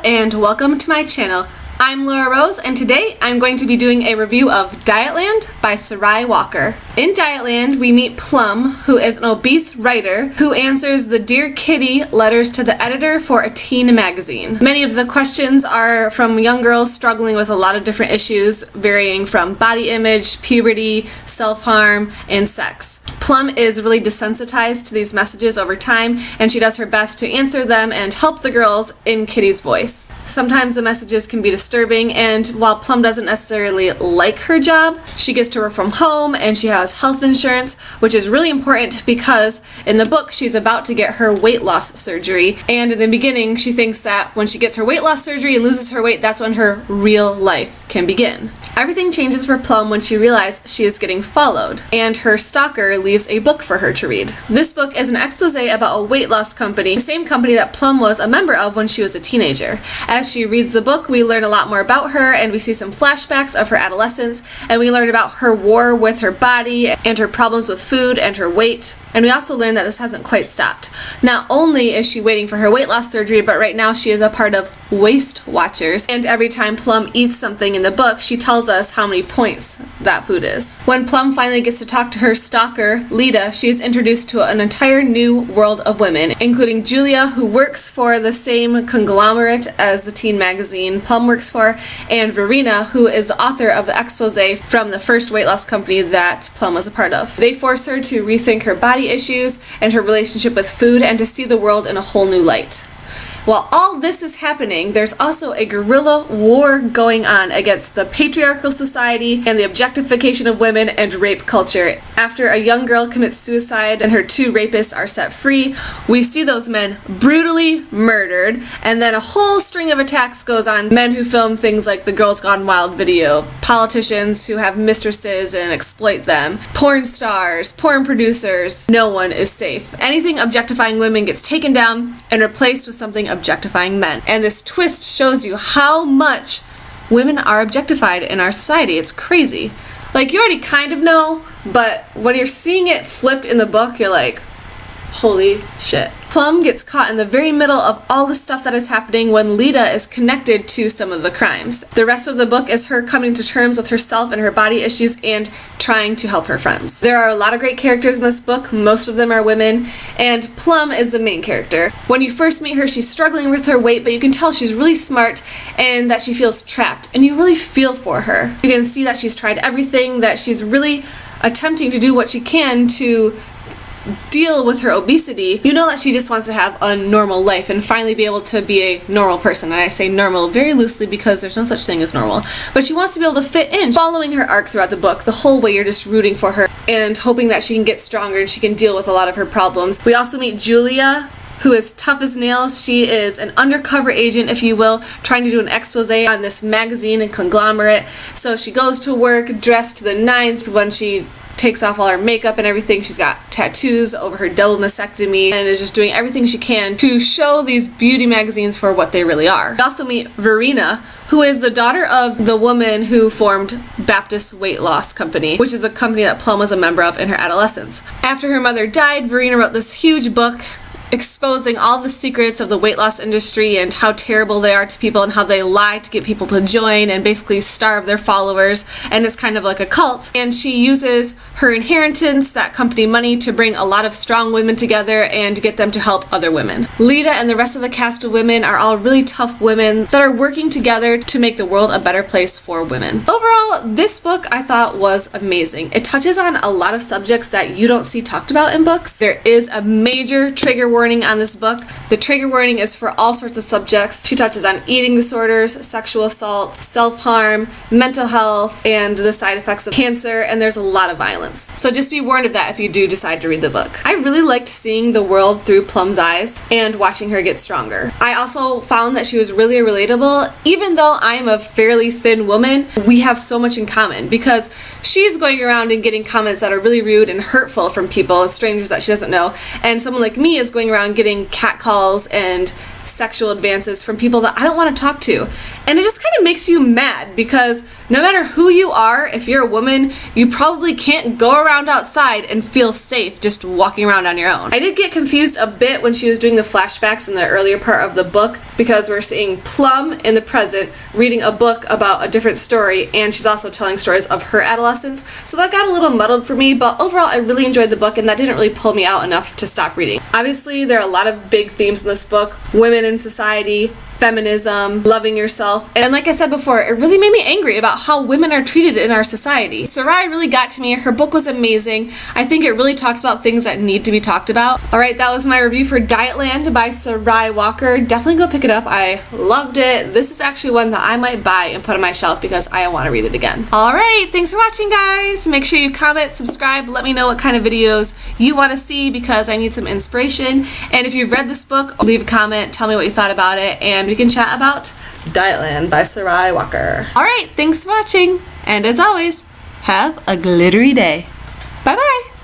and welcome to my channel. I'm Laura Rose, and today I'm going to be doing a review of Dietland by Sarai Walker. In Dietland, we meet Plum, who is an obese writer who answers the Dear Kitty letters to the editor for a teen magazine. Many of the questions are from young girls struggling with a lot of different issues, varying from body image, puberty, self-harm, and sex. Plum is really desensitized to these messages over time, and she does her best to answer them and help the girls in Kitty's voice. Sometimes the messages can be disturbing, and while Plum doesn't necessarily like her job, she gets to work from home and she has health insurance, which is really important because in the book she's about to get her weight loss surgery, and in the beginning she thinks that when she gets her weight loss surgery and loses her weight, that's when her real life can begin. Everything changes for Plum when she realizes she is getting followed, and her stalker leaves a book for her to read. This book is an expose about a weight loss company, the same company that Plum was a member of when she was a teenager. As she reads the book, we learn a lot more about her, and we see some flashbacks of her adolescence, and we learn about her war with her body and her problems with food and her weight. And we also learn that this hasn't quite stopped. Not only is she waiting for her weight loss surgery, but right now she is a part of Waist Watchers, and every time Plum eats something in the book, she tells us how many points that food is. When Plum finally gets to talk to her stalker, Lita, she is introduced to an entire new world of women, including Julia, who works for the same conglomerate as the teen magazine Plum works for, and Verena, who is the author of the expose from the first weight loss company that Plum was a part of. They force her to rethink her body issues and her relationship with food and to see the world in a whole new light. While all this is happening, there's also a guerrilla war going on against the patriarchal society and the objectification of women and rape culture. After a young girl commits suicide and her two rapists are set free, we see those men brutally murdered, and then a whole string of attacks goes on. Men who film things like the Girls Gone Wild video, politicians who have mistresses and exploit them, porn stars, porn producers. No one is safe. Anything objectifying women gets taken down and replaced with something objectifying men. And this twist shows you how much women are objectified in our society. It's crazy. Like, you already kind of know, but when you're seeing it flipped in the book, you're like, holy shit. Plum gets caught in the very middle of all the stuff that is happening when Lita is connected to some of the crimes. The rest of the book is her coming to terms with herself and her body issues and trying to help her friends. There are a lot of great characters in this book, most of them are women, and Plum is the main character. When you first meet her, she's struggling with her weight, but you can tell she's really smart and that she feels trapped, and you really feel for her. You can see that she's tried everything, that she's really attempting to do what she can to deal with her obesity. You know that she just wants to have a normal life and finally be able to be a normal person. And I say normal very loosely because there's no such thing as normal. But she wants to be able to fit in. Following her arc throughout the book, the whole way you're just rooting for her and hoping that she can get stronger and she can deal with a lot of her problems. We also meet Julia, who is tough as nails. She is an undercover agent, if you will, trying to do an expose on this magazine and conglomerate. So she goes to work dressed to the nines. When she takes off all her makeup and everything, she's got tattoos over her double mastectomy and is just doing everything she can to show these beauty magazines for what they really are. We also meet Verena, who is the daughter of the woman who formed Baptist Weight Loss Company, which is a company that Plum was a member of in her adolescence. After her mother died, Verena wrote this huge book exposing all the secrets of the weight loss industry and how terrible they are to people and how they lie to get people to join and basically starve their followers, and it's kind of like a cult. And she uses her inheritance, that company money, to bring a lot of strong women together and get them to help other women. Lita and the rest of the cast of women are all really tough women that are working together to make the world a better place for women. Overall, this book I thought was amazing. It touches on a lot of subjects that you don't see talked about in books. There is a major trigger warning on this book. The trigger warning is for all sorts of subjects. She touches on eating disorders, sexual assault, self-harm, mental health, and the side effects of cancer, and there's a lot of violence. So just be warned of that if you do decide to read the book. I really liked seeing the world through Plum's eyes and watching her get stronger. I also found that she was really relatable. Even though I'm a fairly thin woman, we have so much in common because she's going around and getting comments that are really rude and hurtful from people, strangers that she doesn't know, and someone like me is going around getting catcalls and sexual advances from people that I don't want to talk to. And it just kind of makes you mad because no matter who you are, if you're a woman, you probably can't go around outside and feel safe just walking around on your own. I did get confused a bit when she was doing the flashbacks in the earlier part of the book because we're seeing Plum in the present reading a book about a different story, and she's also telling stories of her adolescence. So that got a little muddled for me, but overall I really enjoyed the book and that didn't really pull me out enough to stop reading. Obviously there are a lot of big themes in this book: women in society, feminism, loving yourself, and like I said before, it really made me angry about how women are treated in our society. Sarai really got to me. Her book was amazing. I think it really talks about things that need to be talked about. Alright, that was my review for Dietland by Sarai Walker. Definitely go pick it up. I loved it. This is actually one that I might buy and put on my shelf because I want to read it again. Alright, thanks for watching, guys. Make sure you comment, subscribe, let me know what kind of videos you want to see because I need some inspiration. And if you've read this book, leave a comment, tell me what you thought about it, and we can chat about Dietland by Sarai Walker. Alright, thanks for watching, and as always, have a glittery day. Bye bye!